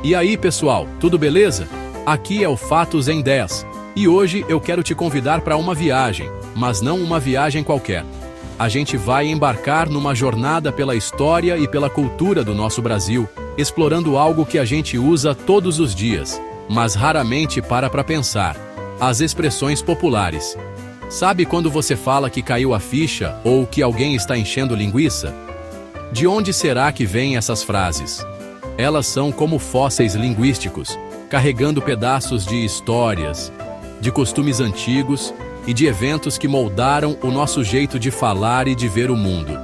E aí, pessoal, tudo beleza? Aqui é o Fatos em 10. E hoje eu quero te convidar para uma viagem, mas não uma viagem qualquer. A gente vai embarcar numa jornada pela história e pela cultura do nosso Brasil, explorando algo que a gente usa todos os dias, mas raramente para pensar: as expressões populares. Sabe quando você fala que caiu a ficha ou que alguém está enchendo linguiça? De onde será que vêm essas frases? Elas são como fósseis linguísticos, carregando pedaços de histórias, de costumes antigos e de eventos que moldaram o nosso jeito de falar e de ver o mundo.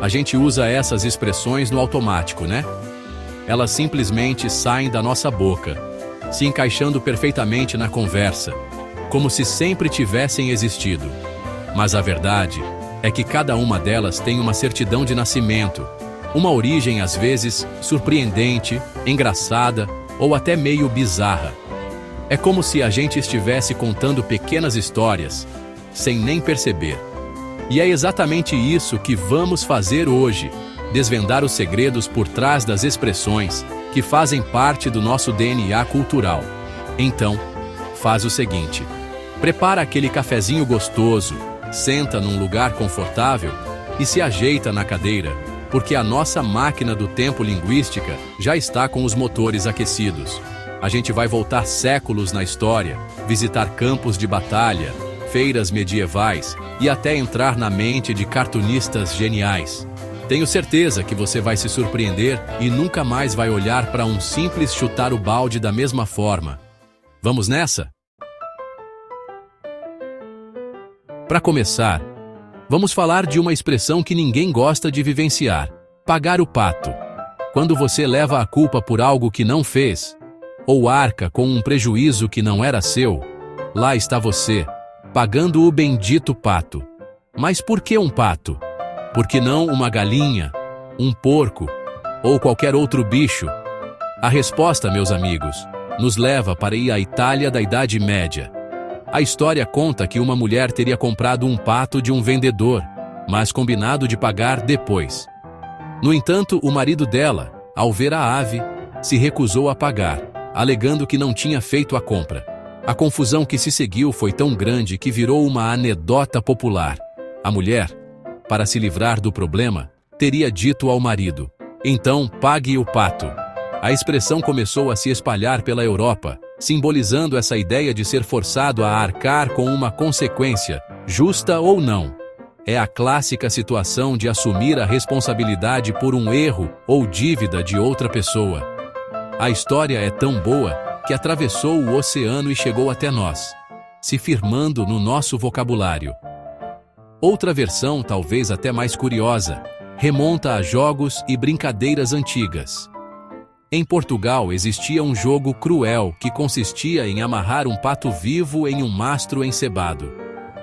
A gente usa essas expressões no automático, né? Elas simplesmente saem da nossa boca, se encaixando perfeitamente na conversa, como se sempre tivessem existido. Mas a verdade é que cada uma delas tem uma certidão de nascimento, uma origem às vezes surpreendente, engraçada ou até meio bizarra. É como se a gente estivesse contando pequenas histórias, sem nem perceber. E é exatamente isso que vamos fazer hoje: desvendar os segredos por trás das expressões que fazem parte do nosso DNA cultural. Então, faz o seguinte: prepara aquele cafezinho gostoso, senta num lugar confortável e se ajeita na cadeira, porque a nossa máquina do tempo linguística já está com os motores aquecidos. A gente vai voltar séculos na história, visitar campos de batalha, feiras medievais e até entrar na mente de cartunistas geniais. Tenho certeza que você vai se surpreender e nunca mais vai olhar para um simples chutar o balde da mesma forma. Vamos nessa? Para começar, vamos falar de uma expressão que ninguém gosta de vivenciar: pagar o pato. Quando você leva a culpa por algo que não fez, ou arca com um prejuízo que não era seu, lá está você, pagando o bendito pato. Mas por que um pato? Por que não uma galinha, um porco ou qualquer outro bicho? A resposta, meus amigos, nos leva para a Itália da Idade Média. A história conta que uma mulher teria comprado um pato de um vendedor, mas combinado de pagar depois. No entanto, o marido dela, ao ver a ave, se recusou a pagar, alegando que não tinha feito a compra. A confusão que se seguiu foi tão grande que virou uma anedota popular. A mulher, para se livrar do problema, teria dito ao marido: então pague o pato. A expressão começou a se espalhar pela Europa, simbolizando essa ideia de ser forçado a arcar com uma consequência, justa ou não. É a clássica situação de assumir a responsabilidade por um erro ou dívida de outra pessoa. A história é tão boa que atravessou o oceano e chegou até nós, se firmando no nosso vocabulário. Outra versão, talvez até mais curiosa, remonta a jogos e brincadeiras antigas. Em Portugal existia um jogo cruel que consistia em amarrar um pato vivo em um mastro encebado.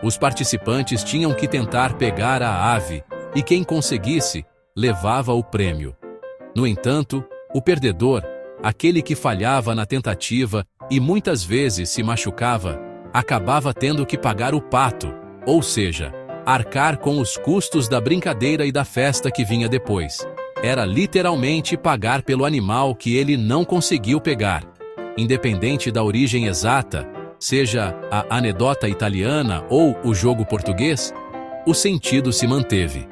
Os participantes tinham que tentar pegar a ave, e quem conseguisse, levava o prêmio. No entanto, o perdedor, aquele que falhava na tentativa e muitas vezes se machucava, acabava tendo que pagar o pato, ou seja, arcar com os custos da brincadeira e da festa que vinha depois. Era literalmente pagar pelo animal que ele não conseguiu pegar. Independente da origem exata, seja a anedota italiana ou o jogo português, o sentido se manteve.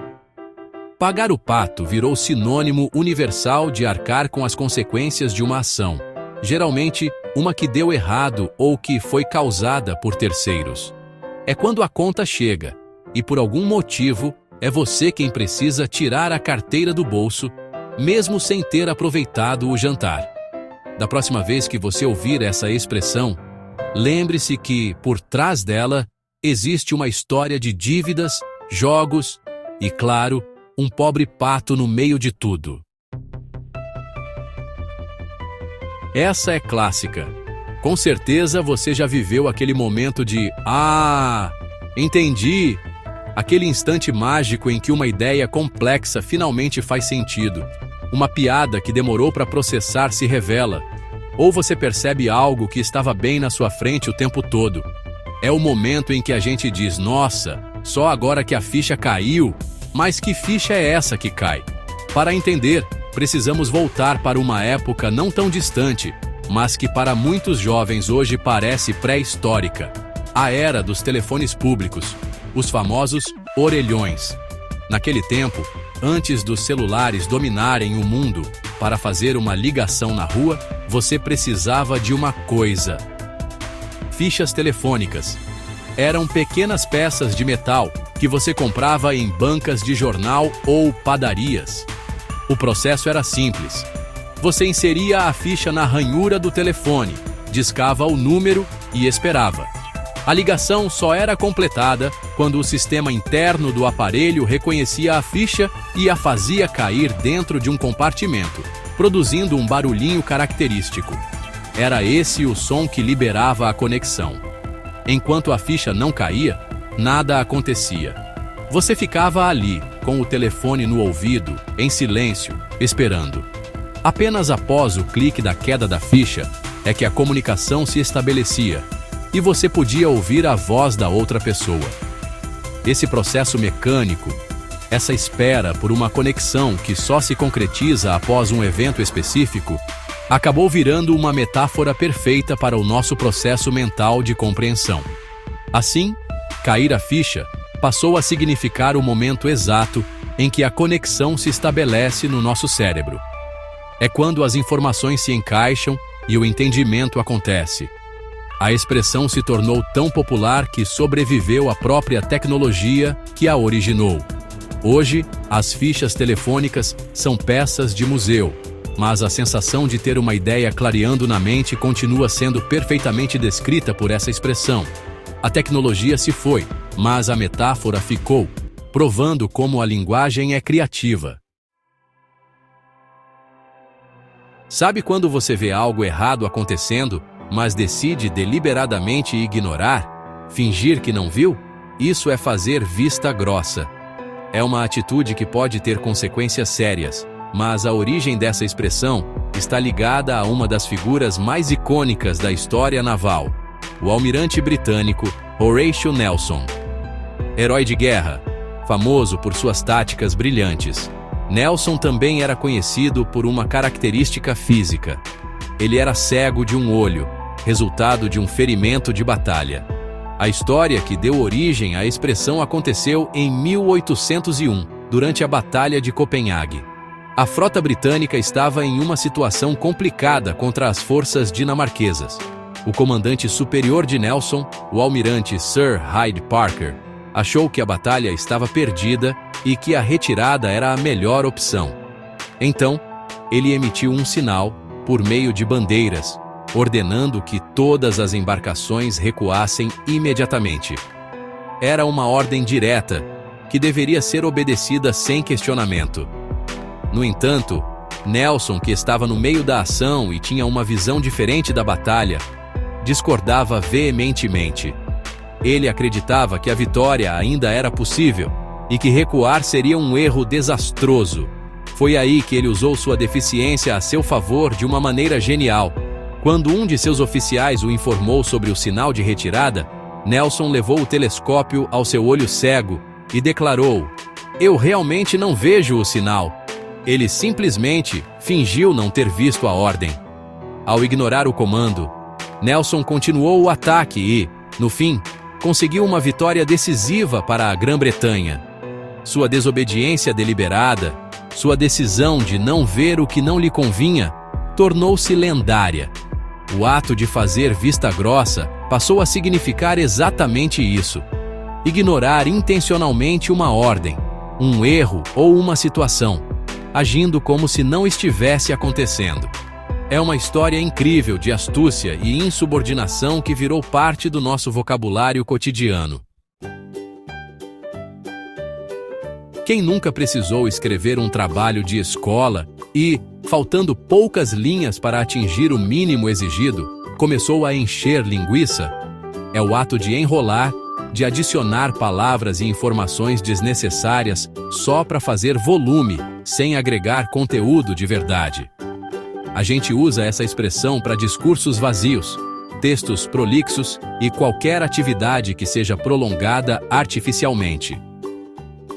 Pagar o pato virou sinônimo universal de arcar com as consequências de uma ação, geralmente uma que deu errado ou que foi causada por terceiros. É quando a conta chega, e por algum motivo, é você quem precisa tirar a carteira do bolso, mesmo sem ter aproveitado o jantar. Da próxima vez que você ouvir essa expressão, lembre-se que, por trás dela, existe uma história de dívidas, jogos e, claro, um pobre pato no meio de tudo. Essa é clássica. Com certeza você já viveu aquele momento de "Ah, entendi!", aquele instante mágico em que uma ideia complexa finalmente faz sentido. Uma piada que demorou para processar se revela. Ou você percebe algo que estava bem na sua frente o tempo todo. É o momento em que a gente diz: nossa, só agora que a ficha caiu. Mas que ficha é essa que cai? Para entender, precisamos voltar para uma época não tão distante, mas que para muitos jovens hoje parece pré-histórica. A era dos telefones públicos, os famosos orelhões. Naquele tempo, antes dos celulares dominarem o mundo, para fazer uma ligação na rua, você precisava de uma coisa: fichas telefônicas. Eram pequenas peças de metal que você comprava em bancas de jornal ou padarias. O processo era simples. Você inseria a ficha na ranhura do telefone, discava o número e esperava. A ligação só era completada quando o sistema interno do aparelho reconhecia a ficha e a fazia cair dentro de um compartimento, produzindo um barulhinho característico. Era esse o som que liberava a conexão. Enquanto a ficha não caía, nada acontecia. Você ficava ali, com o telefone no ouvido, em silêncio, esperando. Apenas após o clique da queda da ficha é que a comunicação se estabelecia e você podia ouvir a voz da outra pessoa. Esse processo mecânico, essa espera por uma conexão que só se concretiza após um evento específico, acabou virando uma metáfora perfeita para o nosso processo mental de compreensão. Assim, cair a ficha passou a significar o momento exato em que a conexão se estabelece no nosso cérebro. É quando as informações se encaixam e o entendimento acontece. A expressão se tornou tão popular que sobreviveu à própria tecnologia que a originou. Hoje, as fichas telefônicas são peças de museu, mas a sensação de ter uma ideia clareando na mente continua sendo perfeitamente descrita por essa expressão. A tecnologia se foi, mas a metáfora ficou, provando como a linguagem é criativa. Sabe quando você vê algo errado acontecendo, mas decide deliberadamente ignorar, fingir que não viu? Isso é fazer vista grossa. É uma atitude que pode ter consequências sérias, mas a origem dessa expressão está ligada a uma das figuras mais icônicas da história naval, o almirante britânico Horatio Nelson. Herói de guerra, famoso por suas táticas brilhantes, Nelson também era conhecido por uma característica física. Ele era cego de um olho, resultado de um ferimento de batalha. A história que deu origem à expressão aconteceu em 1801, durante a Batalha de Copenhague. A frota britânica estava em uma situação complicada contra as forças dinamarquesas. O comandante superior de Nelson, o almirante Sir Hyde Parker, achou que a batalha estava perdida e que a retirada era a melhor opção. Então, ele emitiu um sinal, por meio de bandeiras, ordenando que todas as embarcações recuassem imediatamente. Era uma ordem direta, que deveria ser obedecida sem questionamento. No entanto, Nelson, que estava no meio da ação e tinha uma visão diferente da batalha, discordava veementemente. Ele acreditava que a vitória ainda era possível e que recuar seria um erro desastroso. Foi aí que ele usou sua deficiência a seu favor de uma maneira genial. Quando um de seus oficiais o informou sobre o sinal de retirada, Nelson levou o telescópio ao seu olho cego e declarou: "Eu realmente não vejo o sinal." Ele simplesmente fingiu não ter visto a ordem. Ao ignorar o comando, Nelson continuou o ataque e, no fim, conseguiu uma vitória decisiva para a Grã-Bretanha. Sua desobediência deliberada, sua decisão de não ver o que não lhe convinha, tornou-se lendária. O ato de fazer vista grossa passou a significar exatamente isso: ignorar intencionalmente uma ordem, um erro ou uma situação, agindo como se não estivesse acontecendo. É uma história incrível de astúcia e insubordinação que virou parte do nosso vocabulário cotidiano. Quem nunca precisou escrever um trabalho de escola e, faltando poucas linhas para atingir o mínimo exigido, começou a encher linguiça? É o ato de enrolar, de adicionar palavras e informações desnecessárias só para fazer volume, sem agregar conteúdo de verdade. A gente usa essa expressão para discursos vazios, textos prolixos e qualquer atividade que seja prolongada artificialmente.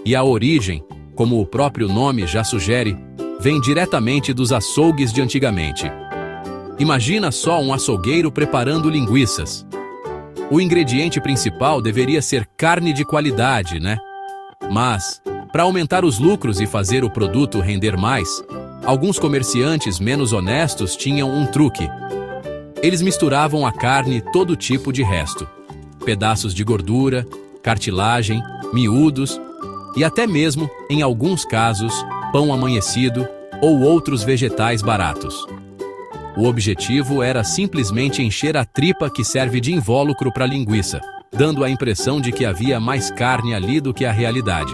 E a origem, como o próprio nome já sugere, vem diretamente dos açougues de antigamente. Imagina só um açougueiro preparando linguiças. O ingrediente principal deveria ser carne de qualidade, né? Mas, para aumentar os lucros e fazer o produto render mais, alguns comerciantes menos honestos tinham um truque. Eles misturavam à carne todo tipo de resto. Pedaços de gordura, cartilagem, miúdos e até mesmo, em alguns casos, pão amanhecido ou outros vegetais baratos. O objetivo era simplesmente encher a tripa que serve de invólucro para a linguiça, dando a impressão de que havia mais carne ali do que a realidade.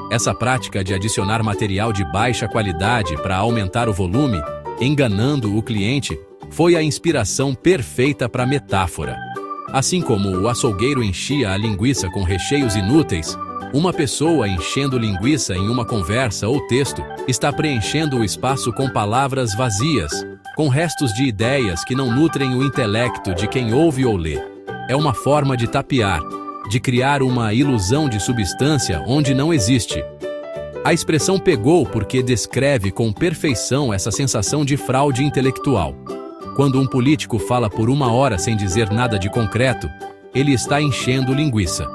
Essa prática de adicionar material de baixa qualidade para aumentar o volume, enganando o cliente, foi a inspiração perfeita para a metáfora. Assim como o açougueiro enchia a linguiça com recheios inúteis, uma pessoa enchendo linguiça em uma conversa ou texto está preenchendo o espaço com palavras vazias, com restos de ideias que não nutrem o intelecto de quem ouve ou lê. É uma forma de tapear, de criar uma ilusão de substância onde não existe. A expressão pegou porque descreve com perfeição essa sensação de fraude intelectual. Quando um político fala por 1 hora sem dizer nada de concreto, ele está enchendo linguiça.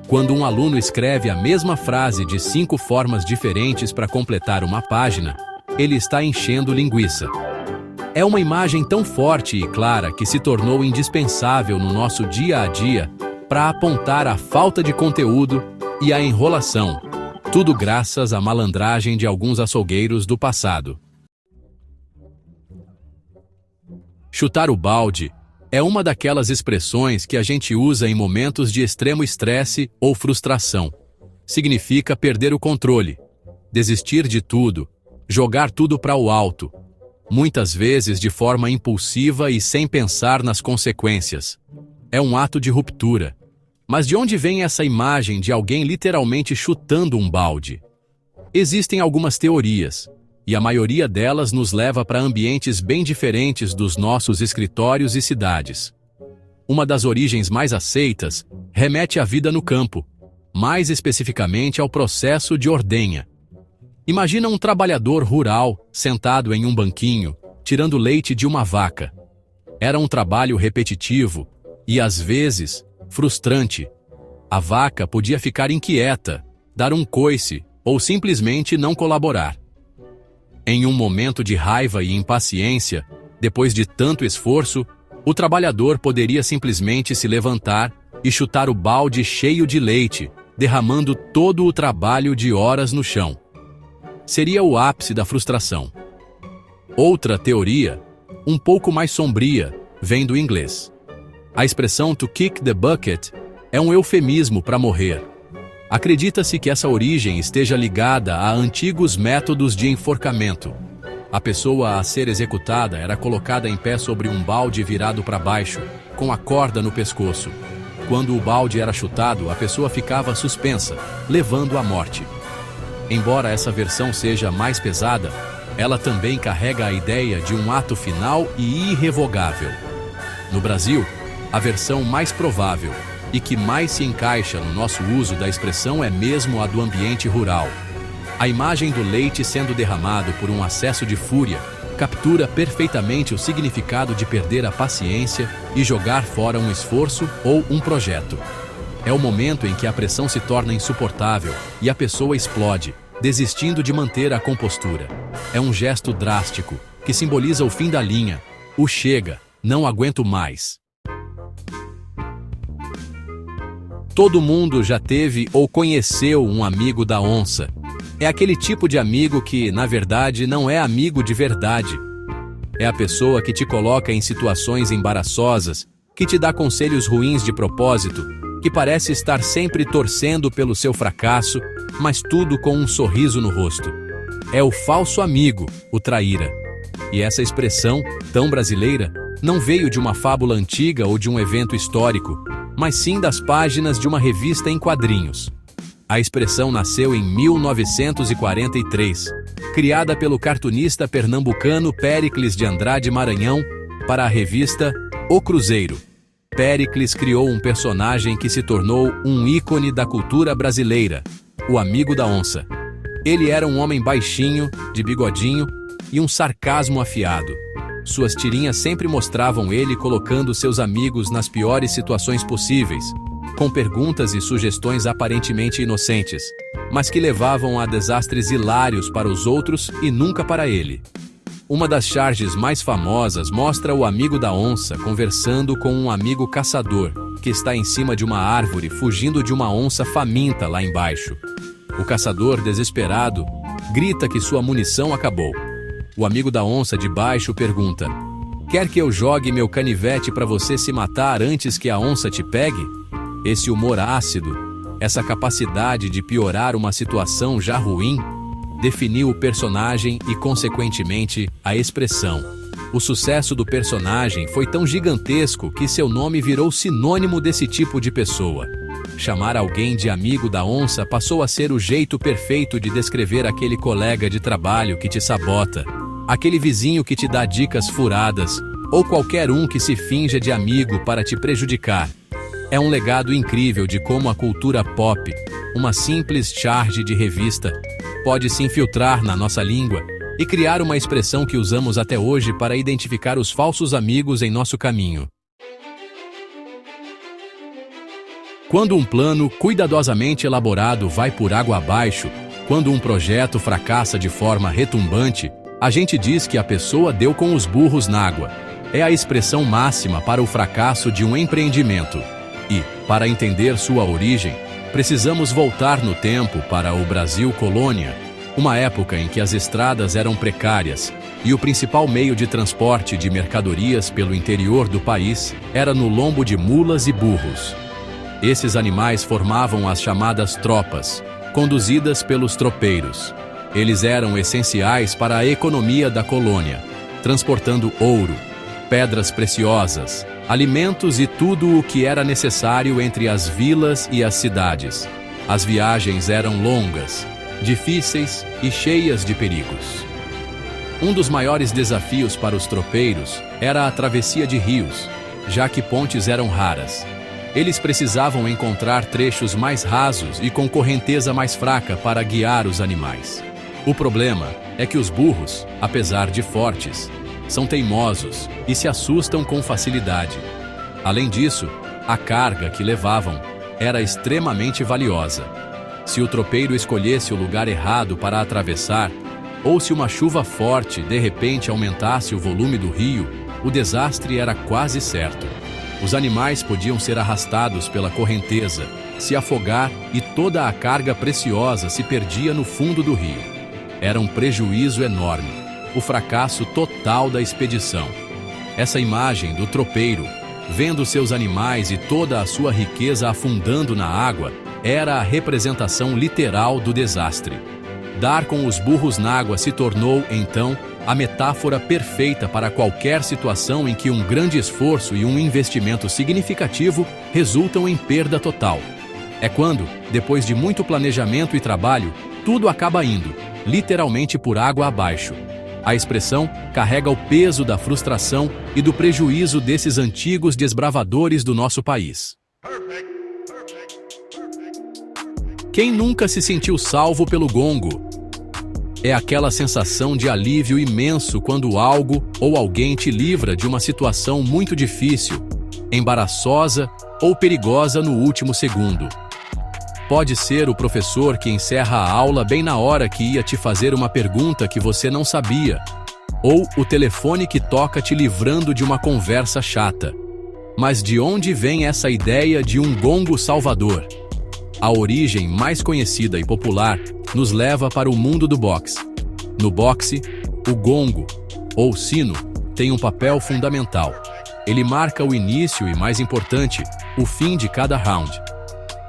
Quando um aluno escreve a mesma frase de 5 formas diferentes para completar uma página, ele está enchendo linguiça. É uma imagem tão forte e clara que se tornou indispensável no nosso dia a dia para apontar a falta de conteúdo e a enrolação, tudo graças à malandragem de alguns açougueiros do passado. Chutar o balde é uma daquelas expressões que a gente usa em momentos de extremo estresse ou frustração. Significa perder o controle, desistir de tudo, jogar tudo para o alto, muitas vezes de forma impulsiva e sem pensar nas consequências. É um ato de ruptura. Mas de onde vem essa imagem de alguém literalmente chutando um balde? Existem algumas teorias, e a maioria delas nos leva para ambientes bem diferentes dos nossos escritórios e cidades. Uma das origens mais aceitas remete à vida no campo, mais especificamente ao processo de ordenha. Imagina um trabalhador rural sentado em um banquinho, tirando leite de uma vaca. Era um trabalho repetitivo e, às vezes, frustrante. A vaca podia ficar inquieta, dar um coice ou simplesmente não colaborar. Em um momento de raiva e impaciência, depois de tanto esforço, o trabalhador poderia simplesmente se levantar e chutar o balde cheio de leite, derramando todo o trabalho de horas no chão. Seria o ápice da frustração. Outra teoria, um pouco mais sombria, vem do inglês. A expressão to kick the bucket é um eufemismo para morrer. Acredita-se que essa origem esteja ligada a antigos métodos de enforcamento. A pessoa a ser executada era colocada em pé sobre um balde virado para baixo, com a corda no pescoço. Quando o balde era chutado, a pessoa ficava suspensa, levando à morte. Embora essa versão seja mais pesada, ela também carrega a ideia de um ato final e irrevogável. No Brasil, a versão mais provável e que mais se encaixa no nosso uso da expressão é mesmo a do ambiente rural. A imagem do leite sendo derramado por um acesso de fúria captura perfeitamente o significado de perder a paciência e jogar fora um esforço ou um projeto. É o momento em que a pressão se torna insuportável e a pessoa explode, desistindo de manter a compostura. É um gesto drástico, que simboliza o fim da linha, o chega, não aguento mais. Todo mundo já teve ou conheceu um amigo da onça. É aquele tipo de amigo que, na verdade, não é amigo de verdade. É a pessoa que te coloca em situações embaraçosas, que te dá conselhos ruins de propósito, que parece estar sempre torcendo pelo seu fracasso, mas tudo com um sorriso no rosto. É o falso amigo, o traíra. E essa expressão, tão brasileira, não veio de uma fábula antiga ou de um evento histórico, mas sim das páginas de uma revista em quadrinhos. A expressão nasceu em 1943, criada pelo cartunista pernambucano Péricles de Andrade Maranhão para a revista O Cruzeiro. Péricles criou um personagem que se tornou um ícone da cultura brasileira, o Amigo da Onça. Ele era um homem baixinho, de bigodinho e um sarcasmo afiado. Suas tirinhas sempre mostravam ele colocando seus amigos nas piores situações possíveis, com perguntas e sugestões aparentemente inocentes, mas que levavam a desastres hilários para os outros e nunca para ele. Uma das charges mais famosas mostra o amigo da onça conversando com um amigo caçador, que está em cima de uma árvore fugindo de uma onça faminta lá embaixo. O caçador, desesperado, grita que sua munição acabou. O amigo da onça de baixo pergunta: "Quer que eu jogue meu canivete para você se matar antes que a onça te pegue?" Esse humor ácido, essa capacidade de piorar uma situação já ruim, definiu o personagem e, consequentemente, a expressão. O sucesso do personagem foi tão gigantesco que seu nome virou sinônimo desse tipo de pessoa. Chamar alguém de amigo da onça passou a ser o jeito perfeito de descrever aquele colega de trabalho que te sabota, aquele vizinho que te dá dicas furadas, ou qualquer um que se finja de amigo para te prejudicar. É um legado incrível de como a cultura pop, uma simples charge de revista, pode se infiltrar na nossa língua e criar uma expressão que usamos até hoje para identificar os falsos amigos em nosso caminho. Quando um plano cuidadosamente elaborado vai por água abaixo, quando um projeto fracassa de forma retumbante, a gente diz que a pessoa deu com os burros na água. É a expressão máxima para o fracasso de um empreendimento. E, para entender sua origem, precisamos voltar no tempo para o Brasil colônia, uma época em que as estradas eram precárias e o principal meio de transporte de mercadorias pelo interior do país era no lombo de mulas e burros. Esses animais formavam as chamadas tropas, conduzidas pelos tropeiros. Eles eram essenciais para a economia da colônia, transportando ouro, pedras preciosas, alimentos e tudo o que era necessário entre as vilas e as cidades. As viagens eram longas, difíceis e cheias de perigos. Um dos maiores desafios para os tropeiros era a travessia de rios, já que pontes eram raras. Eles precisavam encontrar trechos mais rasos e com correnteza mais fraca para guiar os animais. O problema é que os burros, apesar de fortes, são teimosos e se assustam com facilidade. Além disso, a carga que levavam era extremamente valiosa. Se o tropeiro escolhesse o lugar errado para atravessar, ou se uma chuva forte de repente aumentasse o volume do rio, o desastre era quase certo. Os animais podiam ser arrastados pela correnteza, se afogar e toda a carga preciosa se perdia no fundo do rio. Era um prejuízo enorme. O fracasso total da expedição. Essa imagem do tropeiro, vendo seus animais e toda a sua riqueza afundando na água, era a representação literal do desastre. Dar com os burros na água se tornou, então, a metáfora perfeita para qualquer situação em que um grande esforço e um investimento significativo resultam em perda total. É quando, depois de muito planejamento e trabalho, tudo acaba indo, literalmente por água abaixo. A expressão carrega o peso da frustração e do prejuízo desses antigos desbravadores do nosso país. Quem nunca se sentiu salvo pelo gongo? É aquela sensação de alívio imenso quando algo ou alguém te livra de uma situação muito difícil, embaraçosa ou perigosa no último segundo. Pode ser o professor que encerra a aula bem na hora que ia te fazer uma pergunta que você não sabia, ou o telefone que toca te livrando de uma conversa chata. Mas de onde vem essa ideia de um gongo salvador? A origem mais conhecida e popular nos leva para o mundo do boxe. No boxe, o gongo, ou sino, tem um papel fundamental. Ele marca o início e, mais importante, o fim de cada round.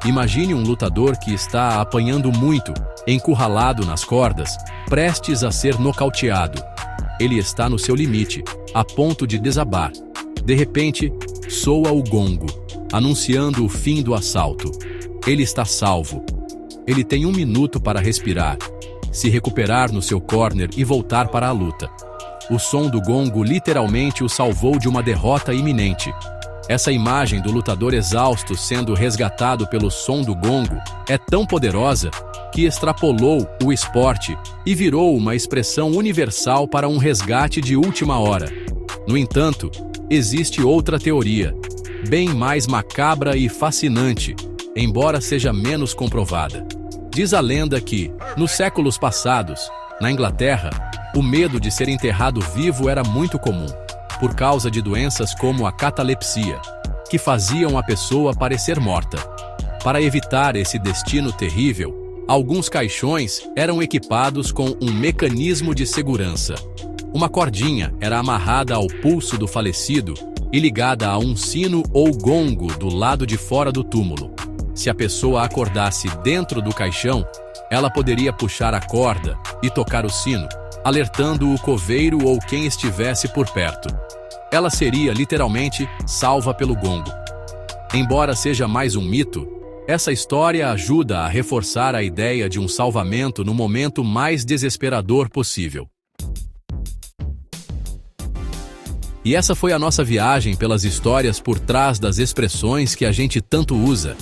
Imagine um lutador que está apanhando muito, encurralado nas cordas, prestes a ser nocauteado. Ele está no seu limite, a ponto de desabar. De repente, soa o gongo, anunciando o fim do assalto. Ele está salvo. Ele tem 1 minuto para respirar, se recuperar no seu corner e voltar para a luta. O som do gongo literalmente o salvou de uma derrota iminente. Essa imagem do lutador exausto sendo resgatado pelo som do gongo é tão poderosa que extrapolou o esporte e virou uma expressão universal para um resgate de última hora. No entanto, existe outra teoria, bem mais macabra e fascinante, embora seja menos comprovada. Diz a lenda que, nos séculos passados, na Inglaterra, o medo de ser enterrado vivo era muito comum, por causa de doenças como a catalepsia, que faziam a pessoa parecer morta. Para evitar esse destino terrível, alguns caixões eram equipados com um mecanismo de segurança. Uma cordinha era amarrada ao pulso do falecido e ligada a um sino ou gongo do lado de fora do túmulo. Se a pessoa acordasse dentro do caixão, ela poderia puxar a corda e tocar o sino, alertando o coveiro ou quem estivesse por perto. Ela seria literalmente salva pelo gongo. Embora seja mais um mito, essa história ajuda a reforçar a ideia de um salvamento no momento mais desesperador possível. E essa foi a nossa viagem pelas histórias por trás das expressões que a gente tanto usa.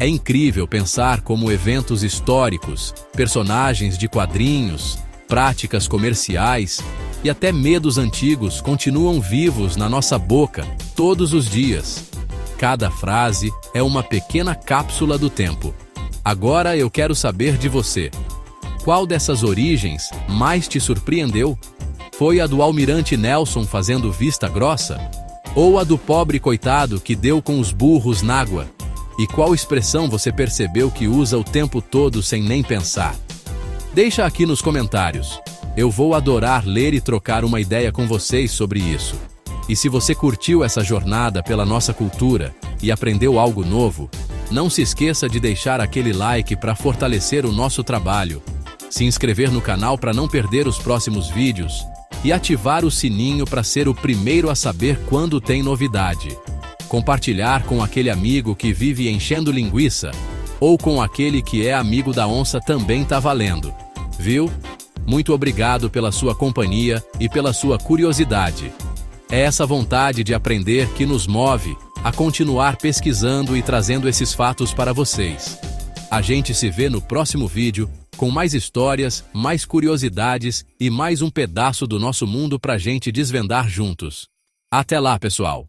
É incrível pensar como eventos históricos, personagens de quadrinhos, práticas comerciais e até medos antigos continuam vivos na nossa boca todos os dias. Cada frase é uma pequena cápsula do tempo. Agora eu quero saber de você. Qual dessas origens mais te surpreendeu? Foi a do almirante Nelson fazendo vista grossa? Ou a do pobre coitado que deu com os burros n'água? E qual expressão você percebeu que usa o tempo todo sem nem pensar? Deixa aqui nos comentários. Eu vou adorar ler e trocar uma ideia com vocês sobre isso. E se você curtiu essa jornada pela nossa cultura e aprendeu algo novo, não se esqueça de deixar aquele like para fortalecer o nosso trabalho, se inscrever no canal para não perder os próximos vídeos e ativar o sininho para ser o primeiro a saber quando tem novidade. Compartilhar com aquele amigo que vive enchendo linguiça ou com aquele que é amigo da onça também tá valendo. Viu? Muito obrigado pela sua companhia e pela sua curiosidade. É essa vontade de aprender que nos move a continuar pesquisando e trazendo esses fatos para vocês. A gente se vê no próximo vídeo com mais histórias, mais curiosidades e mais um pedaço do nosso mundo pra gente desvendar juntos. Até lá, pessoal!